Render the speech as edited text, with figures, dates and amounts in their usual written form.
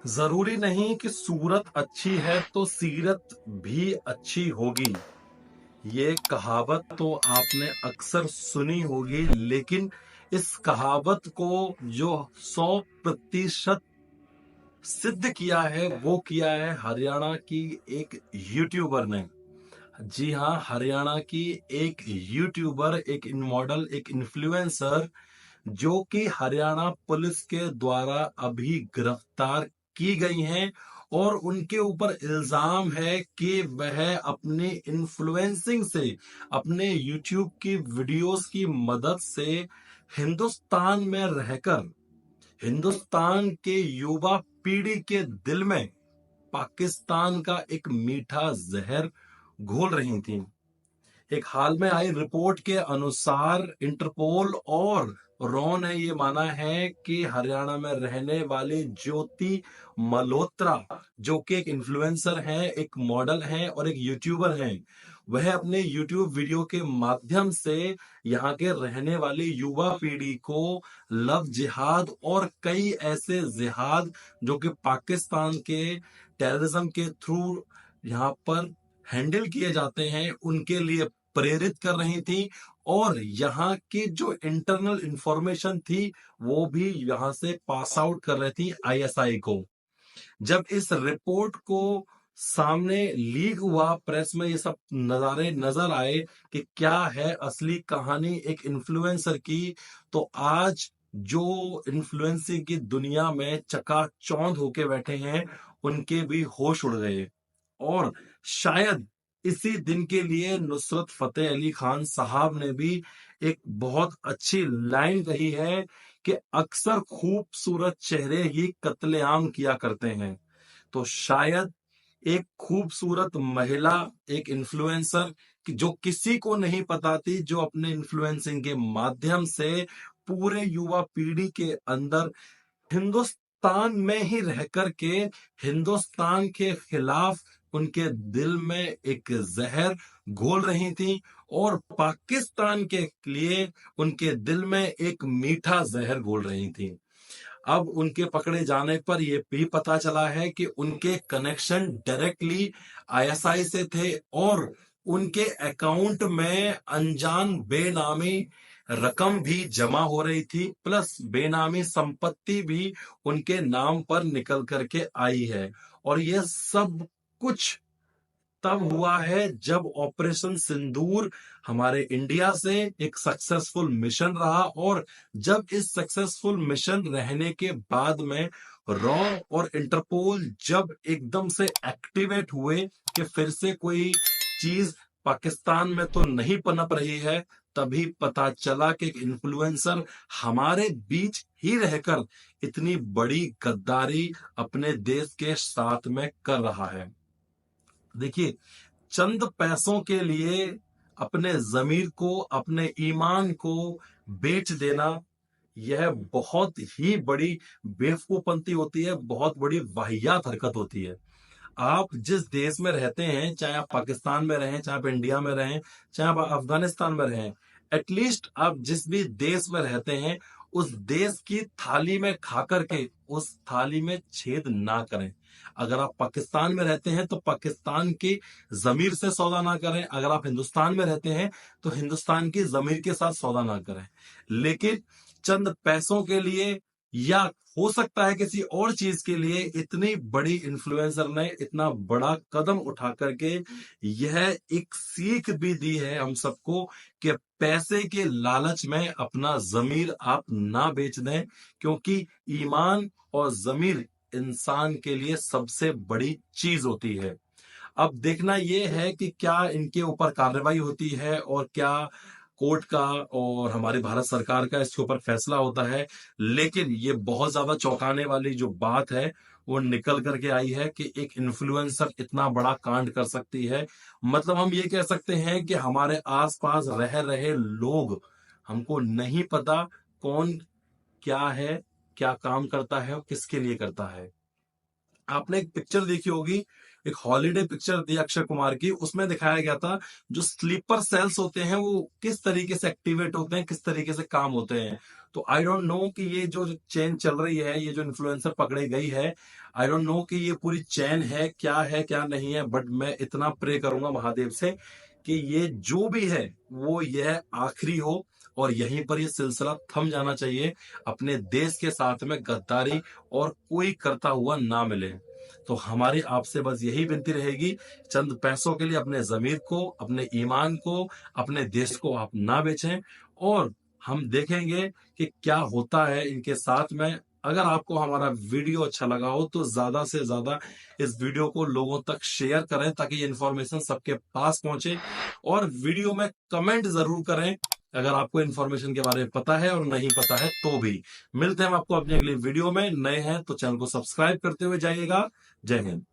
जरूरी नहीं कि सूरत अच्छी है तो सीरत भी अच्छी होगी। ये कहावत तो आपने अक्सर सुनी होगी, लेकिन इस कहावत को जो 100% सिद्ध किया है वो किया है हरियाणा की एक यूट्यूबर ने। जी हाँ, हरियाणा की एक यूट्यूबर, एक मॉडल, एक इन्फ्लुएंसर, जो कि हरियाणा पुलिस के द्वारा अभी गिरफ्तार की गई हैं। और उनके ऊपर इल्जाम है कि वह अपने इन्फ्लुएंसिंग से, अपने यूट्यूब की वीडियोस की मदद से हिंदुस्तान में रहकर हिंदुस्तान के युवा पीढ़ी के दिल में पाकिस्तान का एक मीठा जहर घोल रही थी। एक हाल में आई रिपोर्ट के अनुसार इंटरपोल और रॉ ने ये माना है कि हरियाणा में रहने वाली ज्योति मल्होत्रा, जो कि एक इन्फ्लुएंसर हैं, एक मॉडल हैं और एक यूट्यूबर हैं, वह अपने यूट्यूब वीडियो के माध्यम से यहाँ के रहने वाली युवा पीढ़ी को लव जिहाद और कई ऐसे जिहाद जो कि पाकिस्तान के टेररिज्म के थ्रू यहाँ पर हैंडल किए जाते हैं, उनके लिए प्रेरित कर रही थी। और यहाँ की जो इंटरनल इंफॉर्मेशन थी वो भी यहाँ से पास आउट कर रही थी आईएसआई को। जब इस रिपोर्ट को सामने लीक हुआ, प्रेस में ये सब नजारे नजर आए कि क्या है असली कहानी एक इन्फ्लुएंसर की, तो आज जो इन्फ्लुएंसिंग की दुनिया में चकाचौंध होके बैठे हैं, उनके भी होश उड़ गए। और शायद इसी दिन के लिए नुसरत फतेह अली खान साहब ने भी एक बहुत अच्छी लाइन कही है कि अक्सर खूबसूरत चेहरे ही कत्लेआम किया करते हैं। तो शायद एक खूबसूरत महिला, एक इन्फ्लुएंसर कि जो किसी को नहीं पता थी, जो अपने इन्फ्लुएंसिंग के माध्यम से पूरे युवा पीढ़ी के अंदर हिंदुस्तान में ही रह करके हिंदुस्तान के खिलाफ उनके दिल में एक जहर घोल रही थी और पाकिस्तान के लिए उनके दिल में एक मीठा जहर घोल रही थी। अब उनके पकड़े जाने पर यह भी पता चला है कि उनके कनेक्शन डायरेक्टली आईएसआई से थे और उनके अकाउंट में अनजान बेनामी रकम भी जमा हो रही थी, प्लस बेनामी संपत्ति भी उनके नाम पर निकल करके आई है। और यह सब कुछ तब हुआ है जब ऑपरेशन सिंदूर हमारे इंडिया से एक सक्सेसफुल मिशन रहा, और जब इस सक्सेसफुल मिशन रहने के बाद में रॉ और इंटरपोल जब एकदम से एक्टिवेट हुए कि फिर से कोई चीज पाकिस्तान में तो नहीं पनप रही है, तभी पता चला कि एक इन्फ्लुएंसर हमारे बीच ही रहकर इतनी बड़ी गद्दारी अपने देश के साथ में कर रहा है। देखिए, चंद पैसों के लिए अपने जमीर को, अपने ईमान को बेच देना, यह बहुत ही बड़ी बेवकूफपंती होती है, बहुत बड़ी वाहियात हरकत होती है। आप जिस देश में रहते हैं, चाहे आप पाकिस्तान में रहें, चाहे आप इंडिया में रहें, चाहे आप अफगानिस्तान में रहें, एटलीस्ट आप जिस भी देश में रहते हैं, उस देश की थाली में खा करके उस थाली में छेद ना करें। अगर आप पाकिस्तान में रहते हैं तो पाकिस्तान की जमीर से सौदा ना करें, अगर आप हिंदुस्तान में रहते हैं तो हिंदुस्तान की जमीर के साथ सौदा ना करें। लेकिन चंद पैसों के लिए, या हो सकता है किसी और चीज के लिए, इतनी बड़ी इन्फ्लुएंसर ने इतना बड़ा कदम उठा करके यह एक सीख भी दी है हम सबको कि पैसे के लालच में अपना जमीर आप ना बेच दें, क्योंकि ईमान और जमीर इंसान के लिए सबसे बड़ी चीज होती है। अब देखना यह है कि क्या इनके ऊपर कार्रवाई होती है और क्या कोर्ट का और हमारी भारत सरकार का इसके ऊपर फैसला होता है। लेकिन ये बहुत ज्यादा चौंकाने वाली जो बात है वो निकल करके आई है कि एक इन्फ्लुएंसर इतना बड़ा कांड कर सकती है। मतलब हम ये कह सकते हैं कि हमारे आसपास रह रहे लोग, हमको नहीं पता कौन क्या है, क्या काम करता है और किसके लिए करता है। आपने एक पिक्चर देखी होगी, एक हॉलीडे पिक्चर थी अक्षय कुमार की, उसमें दिखाया गया था जो स्लीपर सेल्स होते हैं वो किस तरीके से एक्टिवेट होते हैं, किस तरीके से काम होते हैं। तो आई डोंट नो कि ये जो चेन चल रही है, ये जो इन्फ्लुएंसर पकड़ी गई है, आई डोंट नो कि ये पूरी चैन है क्या नहीं है, बट मैं इतना प्रे करूंगा महादेव से कि ये जो भी है वो यह आखिरी हो और यहीं पर ये सिलसिला थम जाना चाहिए। अपने देश के साथ में गद्दारी और कोई करता हुआ ना मिले। तो हमारी आपसे बस यही विनती रहेगी, चंद पैसों के लिए अपने जमीर को, अपने ईमान को, अपने देश को आप ना बेचें। और हम देखेंगे कि क्या होता है इनके साथ में। अगर आपको हमारा वीडियो अच्छा लगा हो तो ज्यादा से ज्यादा इस वीडियो को लोगों तक शेयर करें ताकि ये इन्फॉर्मेशन सबके पास पहुंचे। और वीडियो में कमेंट जरूर करें अगर आपको इन्फॉर्मेशन के बारे में पता है और नहीं पता है तो भी। मिलते हैं हम आपको अपनी अगली वीडियो में। नए हैं तो चैनल को सब्सक्राइब करते हुए जाइएगा। जय हिंद।